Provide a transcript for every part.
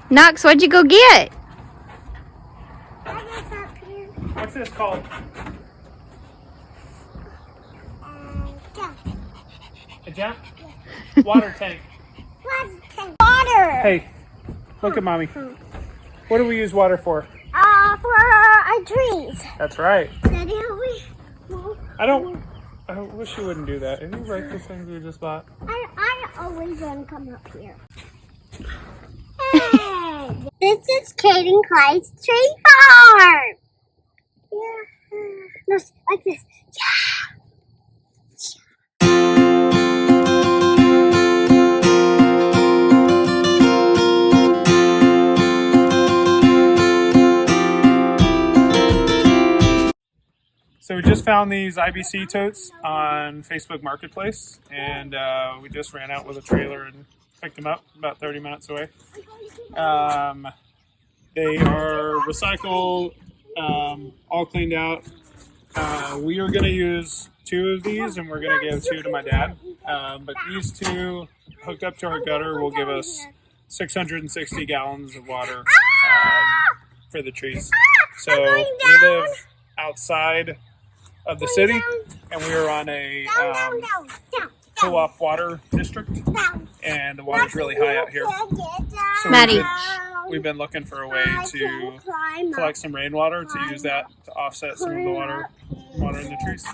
Knox, what'd you go get? What's this called? A jump? Water tank. Water. Hey, look at mommy. What do we use water for? For our trees. That's right. Daddy, I wish you wouldn't do that. Any breakfast things you just bought? I always want to come up here. Hey, this is Kate and Clyde's tree farm. Yeah, no, like this. Yeah. So we just found these IBC totes on Facebook Marketplace, and we just ran out with a trailer and picked them up about 30 minutes away. They are recycled, all cleaned out. We are going to use 2 of these, and we're going to give 2 to my dad. But these 2 hooked up to our gutter will give us 660 gallons of water for the trees. So we live outside of the city, and we are on a co-op water district, and the water's really high out here. So Maddie. we've been looking for a way to collect some rainwater to use that to offset some of the water in the trees.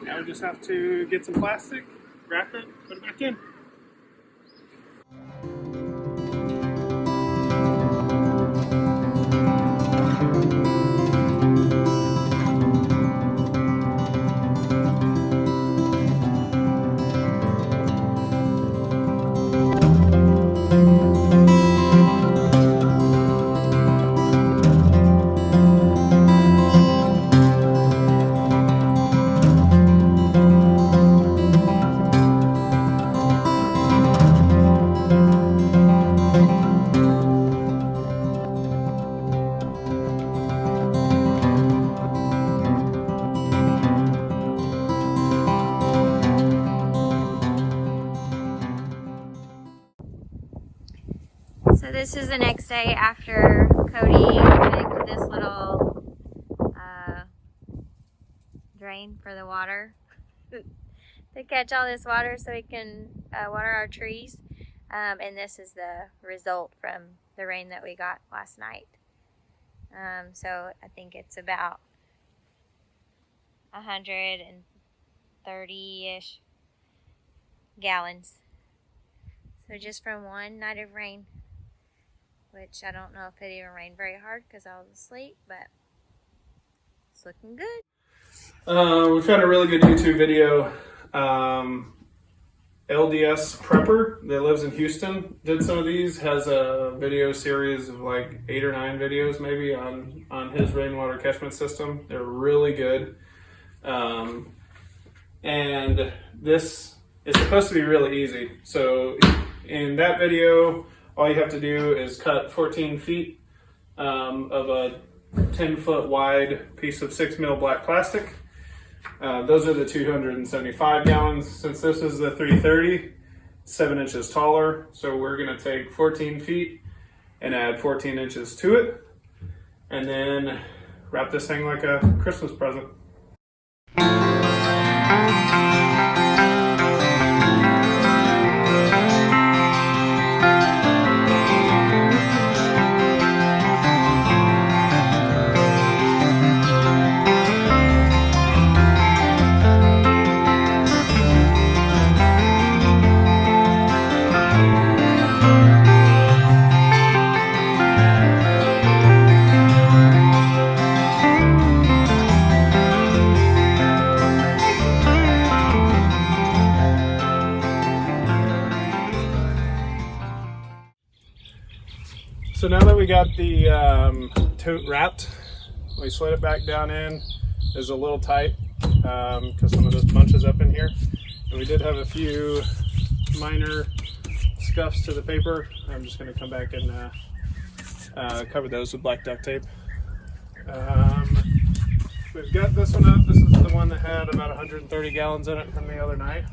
Now we just have to get some plastic, wrap it, put it back in. So this is the next day after Cody picked this little drain for the water to catch all this water so we can water our trees. And this is the result from the rain that we got last night. So I think it's about 130-ish gallons. So just from one night of rain, which I don't know if it even rained very hard because I was asleep, but it's looking good. We found a really good YouTube video. LDS Prepper that lives in Houston did some of these, has a video series of like 8 or 9 videos maybe on his rainwater catchment system. They're really good. And this is supposed to be really easy. So in that video, all you have to do is cut 14 feet of a 10-foot wide piece of 6 mil black plastic. Those are the 275 gallons. Since this is the 330, 7 inches taller. So we're gonna take 14 feet and add 14 inches to it, and then wrap this thing like a Christmas present. So now that we got the tote wrapped, we slid it back down in. It's a little tight because some of this bunches up in here. And we did have a few minor scuffs to the paper. I'm just going to come back and cover those with black duct tape. We've got this one up. This is the one that had about 130 gallons in it from the other night.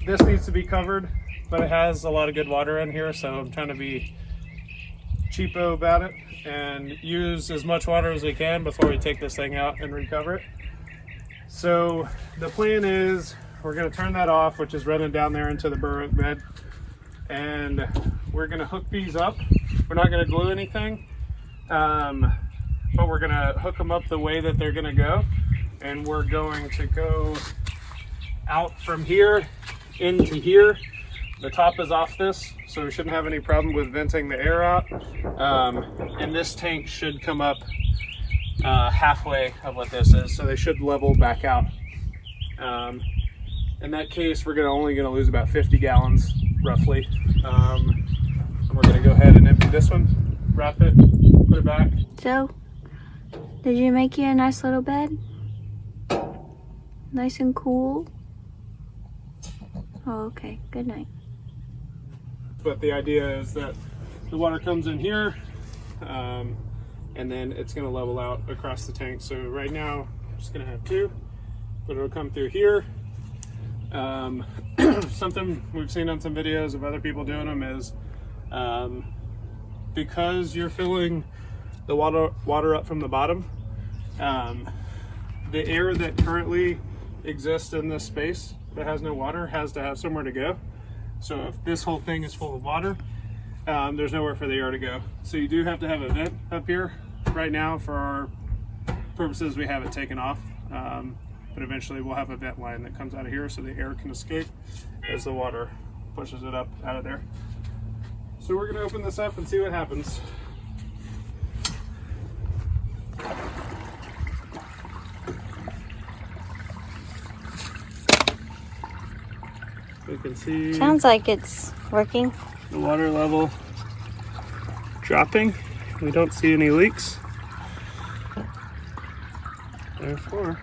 This needs to be covered, but it has a lot of good water in here, so I'm trying to be cheapo about it and use as much water as we can before we take this thing out and recover it. So the plan is we're going to turn that off, which is running down there into the burrow bed, and we're going to hook these up. We're not going to glue anything, but we're going to hook them up the way that they're going to go, and we're going to go out from here into here. The top is off this, so we shouldn't have any problem with venting the air out, and this tank should come up halfway of what this is, so they should level back out. In that case, we're only going to lose about 50 gallons roughly. And we're going to go ahead and empty this one, wrap it, put it back. So, did you make you a nice little bed? Nice and cool? Oh, okay. Good night. But the idea is that the water comes in here, and then it's going to level out across the tank. So right now, I'm just going to have two, but it'll come through here. Something we've seen on some videos of other people doing them is because you're filling the water up from the bottom, the air that currently exists in this space that has no water has to have somewhere to go. So if this whole thing is full of water, there's nowhere for the air to go. So you do have to have a vent up here. Right now, for our purposes, we have it taken off. But eventually we'll have a vent line that comes out of here so the air can escape as the water pushes it up out of there. So we're gonna open this up and see what happens. You can see Sounds like it's working. the water level dropping. We don't see any leaks. Therefore,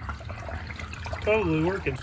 probably working.